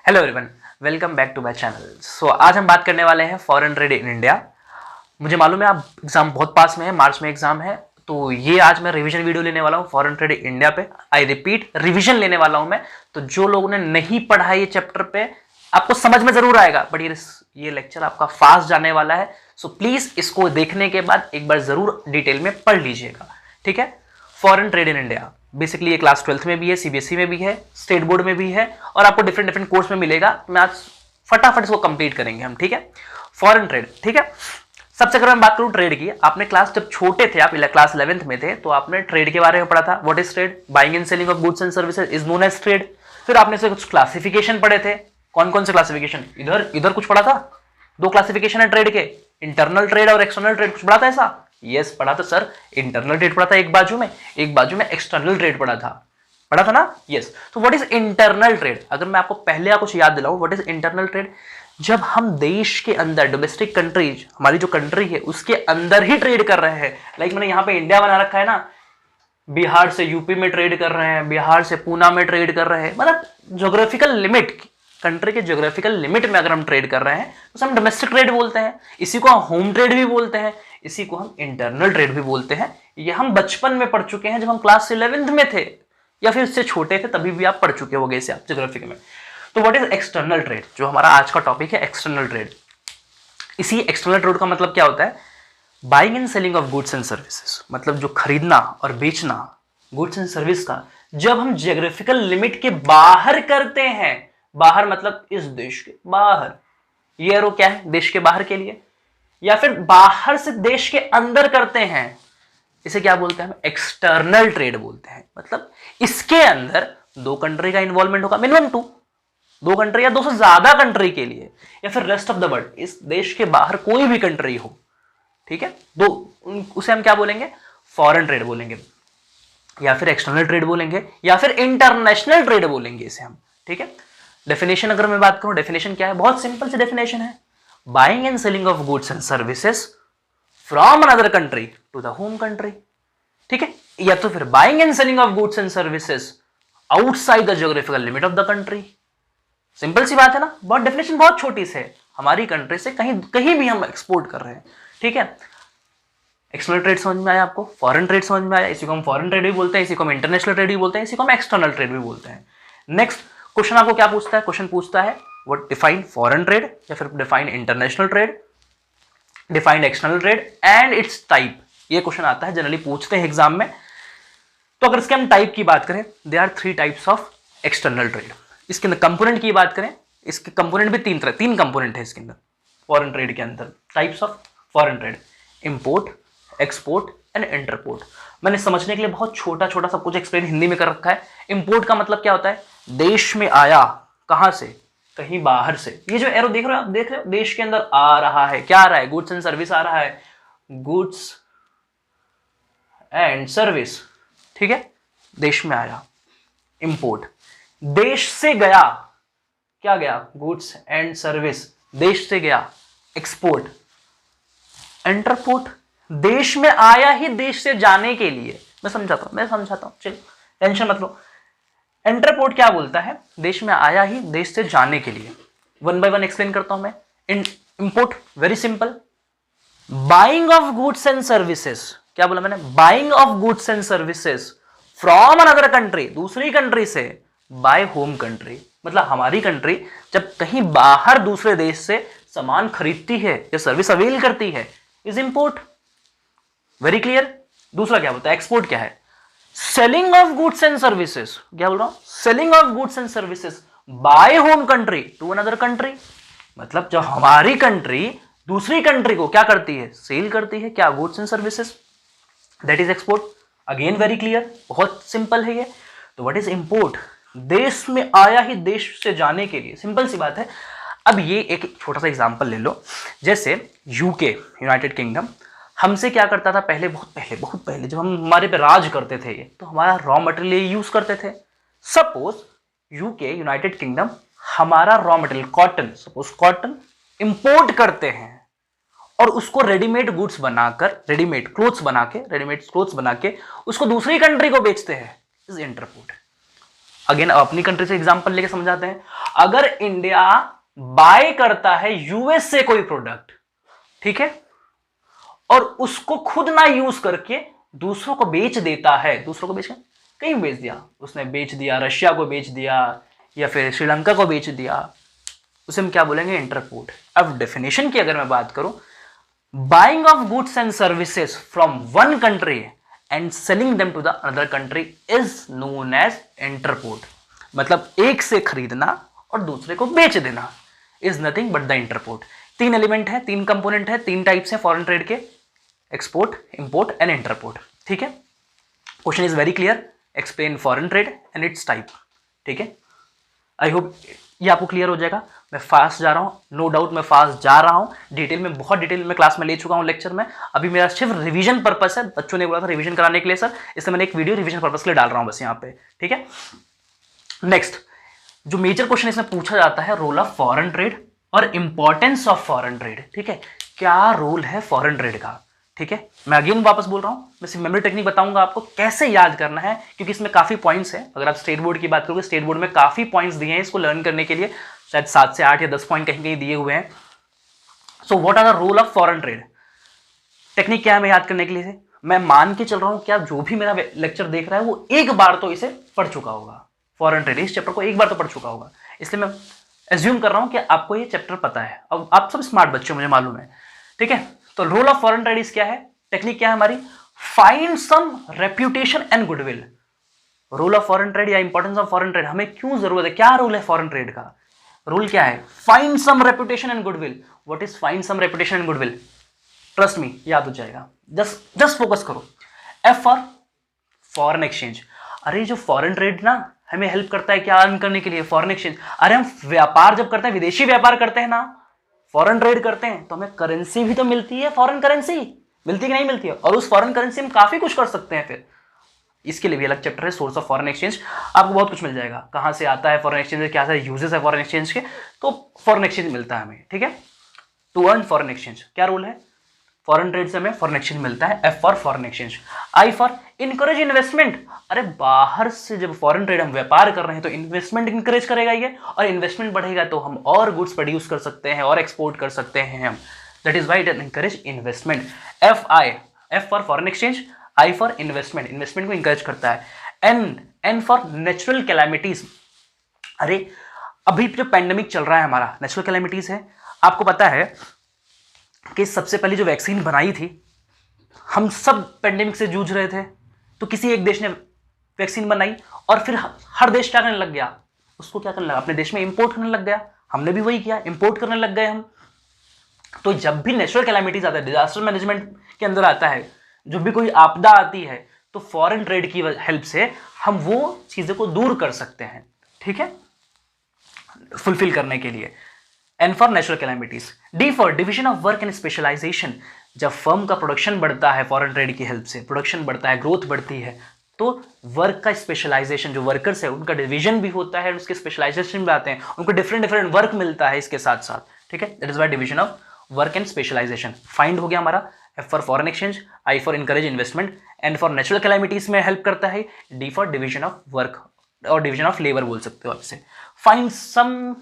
Hello everyone, welcome back to my channel. So आज हम बात करने वाले हैं फॉरेन ट्रेड इन इंडिया। मुझे मालूम है आप एग्जाम बहुत पास में है, मार्च में एग्जाम है, तो ये आज मैं रिवीजन वीडियो लेने वाला हूँ फॉरेन ट्रेड इंडिया पे। आई रिपीट, रिवीजन लेने वाला हूँ मैं। तो जो लोगों ने नहीं पढ़ा है ये चैप्टर पे, आपको समझ में जरूर आएगा, बट ये लेक्चर आपका फास्ट जाने वाला है। सो प्लीज इसको देखने के बाद एक बार जरूर डिटेल में पढ़ लीजिएगा, ठीक है। Foreign trade in India basically ये क्लास 12th में भी है, सीबीएसई में भी है, स्टेट बोर्ड में भी है, और आपको डिफरेंट डिफरेंट कोर्स में मिलेगा। मैं आज फटाफट इसको कंप्लीट करेंगे हम, ठीक है। फॉरेन ट्रेड, ठीक है। सबसे अगर मैं बात करूं ट्रेड की, आपने क्लास जब छोटे थे, आप क्लास 11th में थे, तो आपने ट्रेड के बारे में पढ़ा था। What is trade? Buying and selling of goods and services is known as trade. फिर आपने से कुछ क्लासिफिकेशन पढ़े थे। कौन कौन से क्लासिफिकेशन? इधर इधर कुछ पढ़ा था। दो क्लासिफिकेशन है ट्रेड के, इंटरनल ट्रेड और एक्सटर्नल ट्रेड। कुछ पढ़ा था ऐसा? यस पढ़ा था सर। इंटरनल ट्रेड पढ़ा था एक बाजू में एक्सटर्नल ट्रेड पढ़ा था ना। यस। तो व्हाट इज इंटरनल ट्रेड? अगर मैं आपको पहले कुछ याद दिलाऊं, व्हाट इज इंटरनल ट्रेड? जब हम देश के अंदर, डोमेस्टिक कंट्रीज, हमारी जो कंट्री है उसके अंदर ही ट्रेड कर रहे हैं। लाइक मैंने यहां पे इंडिया बना रखा है ना, बिहार से यूपी में ट्रेड कर रहे हैं, बिहार से पूना में ट्रेड कर रहे हैं, मतलब ज्योग्राफिकल लिमिट, कंट्री के ज्योग्राफिकल लिमिट में अगर हम ट्रेड कर रहे हैं तो हम डोमेस्टिक ट्रेड बोलते हैं। इसी को हम होम ट्रेड भी बोलते हैं, इसी को हम इंटरनल ट्रेड भी बोलते हैं। ये हम बचपन में पढ़ चुके हैं, जब हम क्लास 11th में थे या फिर उससे छोटे थे, तभी भी आप पढ़ चुके होंगे इसे आप ज्योग्राफिक में। तो व्हाट इज एक्सटर्नल ट्रेड? जो हमारा आज का टॉपिक है एक्सटर्नल ट्रेड। इसी एक्सटर्नल ट्रेड का मतलब क्या होता है? Buying and selling of goods and services, मतलब जो खरीदना और बेचना गुड्स एंड सर्विस का, जब हम ज्योग्राफिकल लिमिट के बाहर करते हैं। बाहर मतलब इस देश के बाहर, ये एरो क्या है? देश के बाहर के लिए। या फिर बाहर से देश के अंदर करते हैं, इसे क्या बोलते हैं? हम एक्सटर्नल ट्रेड बोलते हैं। मतलब इसके अंदर दो कंट्री का इन्वॉल्वमेंट होगा, मिनिमम दो कंट्री या दो से ज्यादा कंट्री के लिए, या फिर रेस्ट ऑफ द वर्ल्ड, इस देश के बाहर कोई भी कंट्री हो, ठीक है, दो, उसे हम क्या बोलेंगे? फॉरेन ट्रेड बोलेंगे, या फिर एक्सटर्नल ट्रेड बोलेंगे, या फिर इंटरनेशनल ट्रेड बोलेंगे इसे हम, ठीक है। डेफिनेशन अगर मैं बात करूं, डेफिनेशन क्या है? बहुत सिंपल सी डेफिनेशन है। Buying and selling of goods and services from another country to the home country, ठीक है। या तो फिर buying and selling of goods and services outside the geographical limit of the country. Simple सी बात है ना, बहुत डेफिनेशन बहुत छोटी सी है। हमारी कंट्री से कहीं कहीं भी हम एक्सपोर्ट कर रहे हैं, ठीक है। एक्सटर्नल ट्रेड समझ में आया आपको? फॉरेन ट्रेड समझ में आया? इसी को हम फॉरेन ट्रेड भी बोलते हैं, इसी को हम इंटरनेशनल ट्रेड भी बोलते हैं, इसी को हम एक्सटर्नल ट्रेड भी बोलते हैं। नेक्स्ट क्वेश्चन आपको क्या पूछता है? क्वेश्चन पूछता है व्हाट डिफाइन फॉरेन ट्रेड, या फिर define international trade, defined external trade and its type. ये क्वेश्चन आता है, जनरली पूछते हैं एग्जाम में। तो अगर इसके हम टाइप की बात करें, they are 3 types of external trade. इसके अंदर कंपोनेंट की बात करें, इसके कंपोनेंट भी तीन कंपोनेंट है इसके अंदर फॉरेन ट्रेड के अंदर। Types of foreign trade: import, export and entrepot. मैंने समझने के लिए बहुत छोटा छोटा सब कुछ एक्सप्लेन हिंदी में कर रखा है। इंपोर्ट का मतलब क्या होता है? देश में आया, कहां से? कहीं बाहर से। ये जो एरो देख रहे हो आप, देख रहे हो देश के अंदर आ रहा है, क्या आ रहा है? गुड्स एंड सर्विस आ रहा है, गुड्स एंड सर्विस, ठीक है, देश में आया। इंपोर्ट, देश से गया, क्या गया? गुड्स एंड सर्विस, देश से गया। एक्सपोर्ट, इंटरपोर्ट, देश में आया ही देश से जाने के लिए। मैं समझाता हूं, चलो टेंशन मत लो। इंटरपोर्ट क्या बोलता है? देश में आया ही देश से जाने के लिए। वन बाय वन एक्सप्लेन करता हूं मैं। Import very simple, buying of goods and services. क्या बोला मैंने? Buying of goods and services from another country, दूसरी कंट्री से, बाय होम कंट्री। मतलब हमारी कंट्री जब कहीं बाहर दूसरे देश से सामान खरीदती है या सर्विस अवेल करती है, इज इंपोर्ट। Very clear. दूसरा क्या बोलता है? एक्सपोर्ट क्या है? Selling of goods and services. क्या बोल रहा हूं? Selling of goods and services by home country to another country. मतलब जब हमारी कंट्री दूसरी कंट्री को क्या करती है? सेल करती है, क्या? Goods and services, that is export. Again very clear, बहुत सिंपल है ये। तो व्हाट इज इंपोर्ट? देश में आया ही देश से जाने के लिए, सिंपल सी बात है। अब ये एक छोटा सा एग्जांपल ले लो, जैसे यूके, यूनाइटेड किंगडम, हमसे क्या करता था पहले, बहुत पहले जब हम हमारे पे राज करते थे ये, तो हमारा रॉ मटेरियल यूज करते थे। सपोज यूके, यूनाइटेड किंगडम, हमारा raw material cotton, suppose cotton import करते हैं और उसको रेडीमेड गुड्स बनाकर, रेडीमेड क्लोथ्स बना के उसको दूसरी कंट्री को बेचते हैं, इज इंटरपोर्ट। अगेन अपनी कंट्री से एग्जांपल लेके समझाते हैं। अगर इंडिया बाय करता है यूएस से कोई प्रोडक्ट, ठीक है, और उसको खुद ना यूज करके दूसरों को बेच देता है, दूसरों को बेच कहीं बेच दिया, उसने बेच दिया, रशिया को बेच दिया या फिर श्रीलंका को बेच दिया, उसे हम क्या बोलेंगे? इंटरपोर्ट। अब डेफिनेशन की अगर मैं बात करूं, buying of goods and services from one country and selling them to the another country is known as entrepot. मतलब एक से खरीदना और दूसरे को बेच देना is nothing but the entrepot. तीन एलिमेंट है, तीन कंपोनेंट है, तीन टाइप्स है फॉरेन ट्रेड के, एक्सपोर्ट, इंपोर्ट एंड इंटरपोर्ट। ठीक है, question is very clear, explain foreign trade and its type. ठीक है, आई होप ये आपको क्लियर हो जाएगा। मैं फास्ट जा रहा हूँ, नो डाउट मैं फास्ट जा रहा हूँ, डिटेल में, बहुत डिटेल में क्लास में ले चुका हूँ लेक्चर में। अभी मेरा सिर्फ रिवीजन पर्पस है, बच्चों ने बोला था रिवीजन कराने के लिए सर, इसलिए मैंने एक वीडियो रिवीजन पर्पस के लिए डाल रहा हूँ बस यहाँ पे। ठीक है, नेक्स्ट जो मेजर क्वेश्चन इसमें पूछा जाता है, रोल ऑफ फॉरेन ट्रेड और इंपॉर्टेंस ऑफ फॉरेन ट्रेड। ठीक है, क्या रोल है फॉरेन ट्रेड का? ठीक है, मैं अगेन वापस बोल रहा हूं, मैं सिर्फ मेमोरी टेक्निक बताऊंगा आपको कैसे याद करना है, क्योंकि इसमें काफी पॉइंट्स हैं। अगर आप स्टेट बोर्ड की बात करोगे, स्टेट बोर्ड में काफी पॉइंट्स दिए हैं इसको लर्न करने के लिए, शायद 7 से 8 या 10 पॉइंट कहीं कहीं दिए हुए हैं। So what are the role of foreign trade? Technique क्या है मैं याद करने के लिए? मैं मान के चल रहा हूं कि आप जो भी मेरा लेक्चर देख रहा है वो एक बार तो इसे पढ़ चुका होगा, फॉरेन ट्रेड इस चैप्टर को एक बार तो पढ़ चुका होगा, इसलिए मैं एज्यूम कर रहा हूं कि आपको ये चैप्टर पता है। अब आप सब स्मार्ट बच्चे, मुझे मालूम है। ठीक है, तो रोल ऑफ फॉरेन ट्रेड क्या है? टेक्निक क्या है हमारी? Find some reputation and goodwill. Role of foreign trade या इंपॉर्टेंस ऑफ फॉरेन ट्रेड, हमें क्यों जरूरत है, क्या रोल है फॉरेन ट्रेड का? रूल क्या है? Find some reputation and goodwill. What is find some reputation and goodwill? Trust me, याद हो जाएगा, जस्ट फोकस करो। F for foreign exchange. अरे जो फॉरेन ट्रेड ना हमें हेल्प करता है क्या अर्न करने के लिए? Foreign exchange. अरे हम व्यापार जब करते हैं, विदेशी व्यापार करते हैं ना, फॉरेन ट्रेड करते हैं, तो हमें करेंसी भी तो मिलती है, फॉरेन करेंसी मिलती कि नहीं मिलती है? और उस फॉरेन करेंसी हम काफी कुछ कर सकते हैं। फिर इसके लिए भी अलग चैप्टर है, सोर्स ऑफ फॉरेन एक्सचेंज, आपको बहुत कुछ मिल जाएगा, कहां से आता है फॉरेन एक्सचेंज, क्या सारे यूजेस है फॉरेन एक्सचेंज के, तो फॉरेन एक्सचेंज मिलता है हमें। ठीक है, टू अर्न फॉरेन एक्सचेंज क्या रोल है? फॉरेन ट्रेड से हमें फॉरेन एक्सचेंज मिलता है। F for foreign exchange. I for encourage investment. अरे बाहर से जब फॉरेन ट्रेड हम व्यापार कर रहे हैं तो इन्वेस्टमेंट इंकरेज करेगा ये, और इन्वेस्टमेंट बढ़ेगा तो हम और गुड्स प्रोड्यूस कर सकते हैं और एक्सपोर्ट कर सकते हैं हम। That is why it encourage investment. F for foreign exchange, I for investment, investment को इंकरेज करता है। N for natural calamities. अरे अभी जो पैंडेमिक चल रहा है हमारा, नेचुरल कैलामिटीज है। आपको पता है कि सबसे पहले जो वैक्सीन बनाई थी, हम सब पेंडेमिक से जूझ रहे थे, तो किसी एक देश ने वैक्सीन बनाई और फिर हर देश क्या करने लग गया? उसको क्या करने लगा? अपने देश में इंपोर्ट करने लग गया। हमने भी वही किया, इंपोर्ट करने लग गए हम। तो जब भी नेचुरल कैलामिटीज आता है, डिजास्टर मैनेजमेंट के अंदर आता है, जब भी कोई आपदा आती है, तो फॉरेन ट्रेड की हेल्प से हम वो चीजों को दूर कर सकते हैं। ठीक है, फुलफिल करने के लिए। N for natural calamities. D for division of work and specialisation. जब फर्म का प्रोडक्शन बढ़ता है फॉरेन ट्रेड की हेल्प से, प्रोडक्शन बढ़ता है, ग्रोथ बढ़ती है, तो वर्क का स्पेशलाइजेशन, जो वर्कर्स है उनका डिवीजन भी होता है, उसके स्पेशलाइजेशन भी आते हैं, उनको डिफरेंट डिफरेंट वर्क मिलता है इसके साथ साथ। ठीक है, that is why division of work and specialisation. Find हो गया हमारा। F for foreign exchange, I for encourage investment, N for natural calamities में हेल्प करता है, D for division of work और डिवीजन ऑफ लेबर बोल सकते हो आपसे। Find some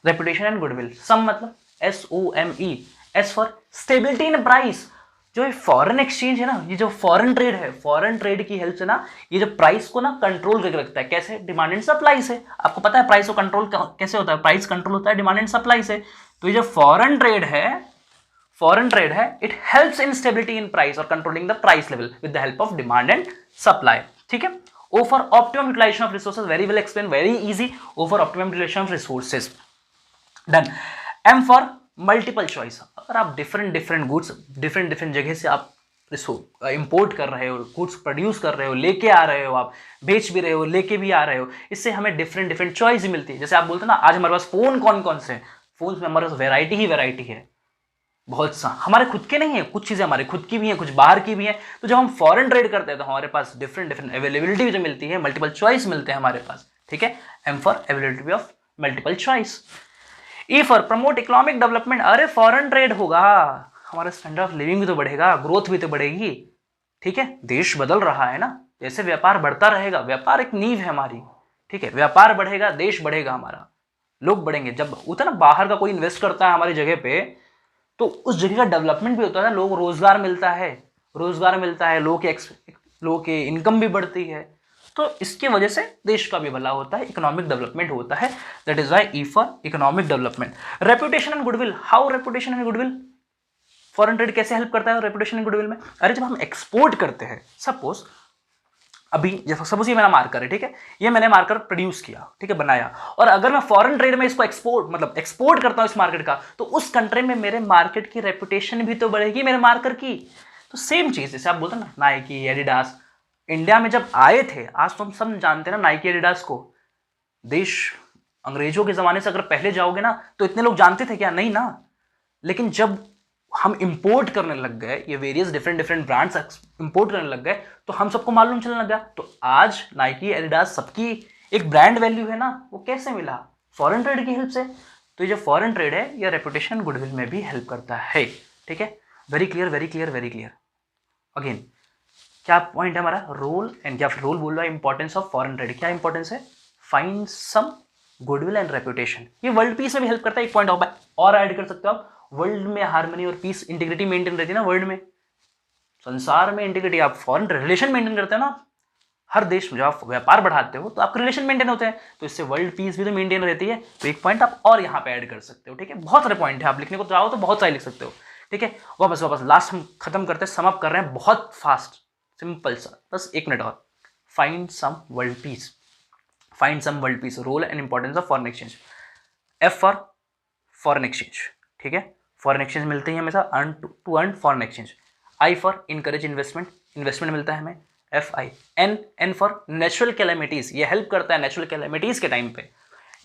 reputation and goodwill. Some मतलब SOME। S for stability in price. जो ये फॉरेन एक्सचेंज है ना, ये जो फॉरेन ट्रेड है, फॉरेन ट्रेड की हेल्प से ना ये जो प्राइस को ना कंट्रोल करके रखता है। कैसे? डिमांड एंड सप्लाई से। आपको पता है प्राइस को कंट्रोल कैसे होता है? प्राइस कंट्रोल होता है डिमांड एंड सप्लाई से। तो ये जो फॉरेन ट्रेड है, it helps in stability in price और controlling the price level with the help of demand and supply. ठीक है। O for optimum utilisation of resources. Very well explain, very easy. O for optimum utilisation of resources. Done. M for multiple choice. अगर आप different goods different जगह से आप import कर रहे हो, गुड्स प्रोड्यूस कर रहे हो, लेके आ रहे हो, आप बेच भी रहे हो, लेके भी आ रहे हो, इससे हमें डिफरेंट चॉइस मिलती है। जैसे आप बोलते हैं ना, आज हमारे पास फोन कौन से हैं, फोन में हमारे पास वैरायटी है, बहुत सा। हमारे खुद के नहीं है, कुछ चीजें हमारे खुद की भी हैं, कुछ बाहर की भी हैं। तो जब हम फॉरेन ट्रेड करते हैं तो हमारे पास डिफरेंट अवेलेबिलिटी जो मिलती है, मल्टीपल चॉइस मिलते हैं हमारे पास। ठीक है। M for availability of multiple choice. E for promote economic development. अरे फॉरेन ट्रेड होगा, हमारा स्टैंडर्ड ऑफ लिविंग भी तो बढ़ेगा, ग्रोथ भी तो बढ़ेगी। ठीक है, देश बदल रहा है ना, जैसे व्यापार बढ़ता रहेगा, व्यापार एक नींव है हमारी, ठीक है, व्यापार बढ़ेगा, देश बढ़ेगा हमारा, लोग बढ़ेंगे। जब होता है ना बाहर का कोई इन्वेस्ट करता है हमारी जगह पे, तो उस जगह का डेवलपमेंट भी होता है, लोग रोजगार मिलता है, लोगों की इनकम भी बढ़ती है, तो इसकी वजह से देश का भी भला होता है, इकोनॉमिक डेवलपमेंट होता है। That is why E for economic development. Reputation and goodwill, how reputation and goodwill, foreign trade कैसे हेल्प करता है रेपुटेशन एंड गुडविल में? अरे जब हम एक्सपोर्ट करते हैं, सपोज अभी जैसा सपोज ये मेरा मार्कर है, ठीक है, ये मैंने मार्कर प्रोड्यूस किया, ठीक है, बनाया, और अगर मैं फॉरेन ट्रेड में इसको एक्सपोर्ट करता हूं इस मार्केट का, तो उस कंट्री में मेरे मार्केट की रेपुटेशन भी तो बढ़ेगी मेरे मार्कर की। तो सेम चीज, जैसे आप बोलते हैं ना नाइकी, एडिडास, इंडिया में जब आए थे, आज तो हम सब जानते हैं ना नाइकी, एडिडास को। देश अंग्रेजों के जमाने से अगर पहले जाओगे ना, तो इतने लोग जानते थे क्या? नहीं ना। लेकिन जब हम इंपोर्ट करने लग गए, ये वेरियस डिफरेंट ब्रांड्स इंपोर्ट करने लग गए, तो हम सबको मालूम चलने लग गया। तो आज नाइकी, एडिडास सबकी एक ब्रांड वैल्यू है ना, वो कैसे मिला? फॉरेन ट्रेड की हेल्प से। तो ये जो फॉरेन ट्रेड है, ये रेपुटेशन गुडविल में भी हेल्प करता है, ठीक है। Very clear, very clear, very clear. Again क्या पॉइंट है हमारा? रोल एंड क्या रोल बोल रहा है, इंपॉर्टेंस ऑफ फॉरेन ट्रेड। क्या इंपॉर्टेंस है? Find some goodwill and reputation. ये वर्ल्ड पीस में भी हेल्प करता है। एक पॉइंट और ऐड कर सकते हो आप, वर्ल्ड में हार्मनी और पीस, इंटीग्रिटी मेंटेन रहती है ना वर्ल्ड में, संसार में इंटीग्रिटी। आप फॉरेन रिलेशन मेंटेन करते हो ना, हर देश में जब आप व्यापार बढ़ाते हो तो आपके रिलेशन मेंटेन होते हैं, तो इससे वर्ल्ड पीस भी तो मेंटेन रहती है। तो एक पॉइंट आप और यहाँ पे ऐड कर सकते हो, ठीक है। बहुत सारे पॉइंट है, आप लिखने को चाहो तो बहुत सारे लिख सकते हो, ठीक है। वापस लास्ट हम खत्म करते हैं, सम अप कर रहे हैं बहुत फास्ट, सिंपल सा, बस 1 मिनट और। Find some world peace, find some world peace, role and importance of foreign exchange. F for foreign exchange, ठीक है, फॉरेन एक्सचेंज मिलते हैं हमेशा, earn foreign exchange. I for encourage investment, investment मिलता है हमें, F I. N for natural calamities, ये help करता है नेचुरल कैलेमिटीज के टाइम पे।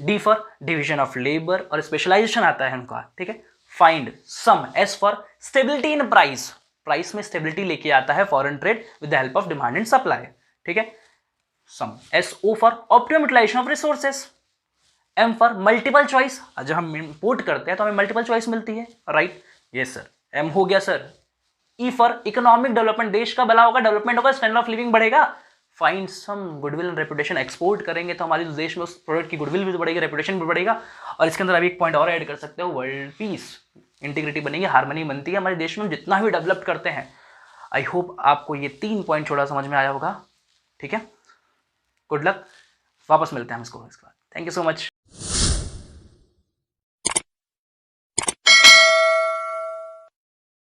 D for division of labour और स्पेशलाइजेशन आता है उनका, ठीक है। Find some, S for stability in price, price में स्टेबिलिटी लेके आता है foreign trade with the help of demand and supply, ठीक है। Some, S O for optimum utilisation of resources. M for multiple choice, जब हम इंपोर्ट करते हैं तो हमें मल्टीपल चॉइस मिलती है, राइट, यस सर, एम हो गया sir. E for economic development, देश का भला होगा, डेवलपमेंट होगा, स्टैंडर्ड ऑफ लिविंग बढ़ेगा। Find some goodwill and reputation, export करेंगे तो हमारे देश में उस प्रोडक्ट की गुडविल भी बढ़ेगी, रेपुटेशन भी बढ़ेगा। और इसके अंदर अभी एक पॉइंट और ऐड कर सकते हो, वर्ल्ड पीस, इंटीग्रिटी बनेगी, हार्मनी बनती है हमारे देश में, जितना भी डेवलप करते हैं। आई होप आपको ये 3 पॉइंट छोड़ा समझ में आया होगा, ठीक है। गुड लक, वापस मिलते हैं हम इसको इसके बाद। Thank you so much.